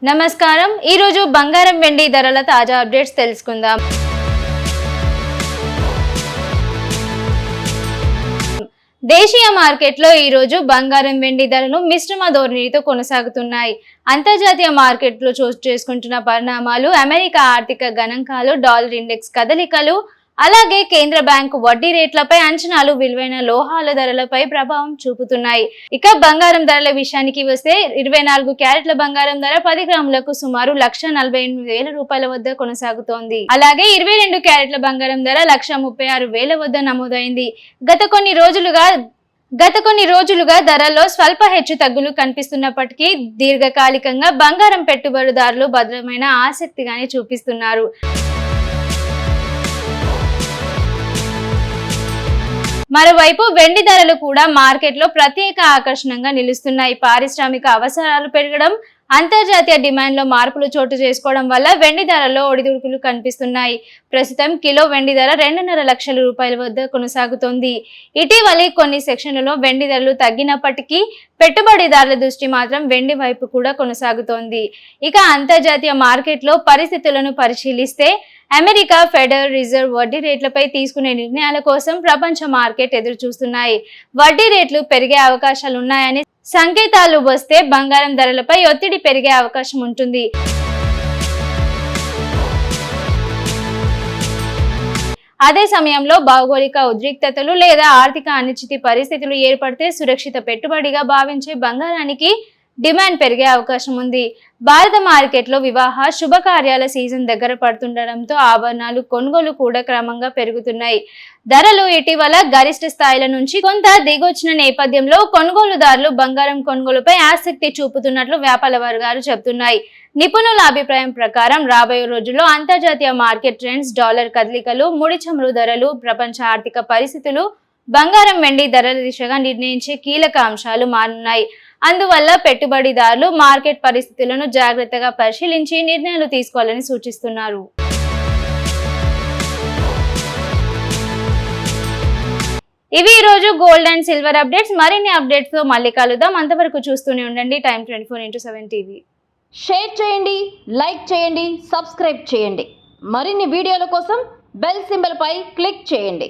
నమస్కారం ఈ రోజు బంగారం వెండి ధరల తాజా అప్డేట్స్ తెలుసుకుందాం। దేశీయ మార్కెట్లో ఈ రోజు బంగారం వెండి ధరలు మిశ్రమ ధోరణితో కొనసాగుతున్నాయి। అంతర్జాతీయ మార్కెట్లో చోటు చేసుకుంటున్న పరిణామాలు, అమెరికా ఆర్థిక గణాంకాలు, డాలర్ ఇండెక్స్ కదలికలు, అలాగే కేంద్ర బ్యాంకు వడ్డీ రేట్లపై అంచనాలు విలువైన లోహాల ధరలపై ప్రభావం చూపుతున్నాయి। ఇక బంగారం ధరల విషయానికి వస్తే 24 క్యారెట్ల బంగారం ధర 10 గ్రాములకు సుమారు 1,48,000 రూపాయల వద్ద కొనసాగుతోంది। అలాగే 22 క్యారెట్ల బంగారం ధర 1,36,000 వద్ద నమోదైంది। గత కొన్ని రోజులుగా ధరల్లో స్వల్ప హెచ్చు తగ్గులు కనిపిస్తున్నప్పటికీ దీర్ఘకాలికంగా బంగారం పెట్టుబడిదారులు భద్రమైన ఆసక్తిగానే చూపిస్తున్నారు। మరోవైపు వెండి ధరలు కూడా మార్కెట్లో ప్రత్యేక ఆకర్షణగా నిలుస్తున్నాయి। పారిశ్రామిక అవసరాలు పెరగడం, అంతర్జాతీయ డిమాండ్లో మార్పులు చోటు చేసుకోవడం వల్ల వెండి ధరల్లో ఒడిదుడుకులు కనిపిస్తున్నాయి। ప్రస్తుతం కిలో వెండి ధర 2.5 లక్షల రూపాయల వద్ద కొనసాగుతోంది। ఇటీవలి కొన్ని సెక్షన్లలో వెండి ధరలు తగ్గినప్పటికీ పెట్టుబడిదారుల దృష్టి మాత్రం వెండి వైపు కూడా కొనసాగుతోంది। ఇక అంతర్జాతీయ మార్కెట్లో పరిస్థితులను పరిశీలిస్తే అమెరికా ఫెడరల్ రిజర్వ్ వడ్డీ రేట్లపై తీసుకునే నిర్ణయాల కోసం ప్రపంచ మార్కెట్ ఎదురు చూస్తున్నాయి। వడ్డీ రేట్లు పెరిగే అవకాశాలున్నాయని సంకేతాలు వస్తే బంగారం ధరలపై ఒత్తిడి పెరిగే అవకాశం ఉంటుంది। అదే సమయంలో భౌగోళిక ఉద్రిక్తతలు లేదా ఆర్థిక అనిశ్చిత పరిస్థితులు ఏర్పడితే సురక్షిత పెట్టుబడిగా భావించే బంగారానికి డిమాండ్ పెరిగే అవకాశం ఉంది। భారత మార్కెట్లో వివాహ శుభకార్యాల సీజన్ దగ్గర పడుతుండటంతో ఆభరణాలు కొనుగోలు కూడా క్రమంగా పెరుగుతున్నాయి। ధరలు ఇటీవల గరిష్ట స్థాయిల నుంచి కొంత దిగొచ్చిన నేపథ్యంలో కొనుగోలుదారులు బంగారం కొనుగోలుపై ఆసక్తి చూపుతున్నట్లు వ్యాపార వర్గాలు చెబుతున్నాయి। నిపుణుల అభిప్రాయం ప్రకారం రాబోయే రోజుల్లో అంతర్జాతీయ మార్కెట్ ట్రెండ్స్, డాలర్ కదలికలు, ముడి చమురు ధరలు, ప్రపంచ ఆర్థిక పరిస్థితులు బంగారం వెండి ధరల దిశగా నిర్ణయించే కీలక అంశాలు మారనున్నాయి। అందువల్ల పెట్టుబడిదారులు మార్కెట్ పరిస్థితులను జాగ్రత్తగా పరిశీలించి నిర్ణయాలు తీసుకోవాలని సూచిస్తున్నారు। ఇవి ఈ రోజు గోల్డ్ అండ్ సిల్వర్ అప్డేట్స్। మరిన్ని అప్డేట్స్ తో మళ్ళీ కలుద్దాం। అంతవరకు చూస్తూనే ఉండండి టైమ్ 24x7 టీవీ। షేర్ చేయండి, లైక్ చేయండి, సబ్స్క్రైబ్ చేయండి। మరిన్ని వీడియోల కోసం బెల్ సింబల్ పై క్లిక్ చేయండి।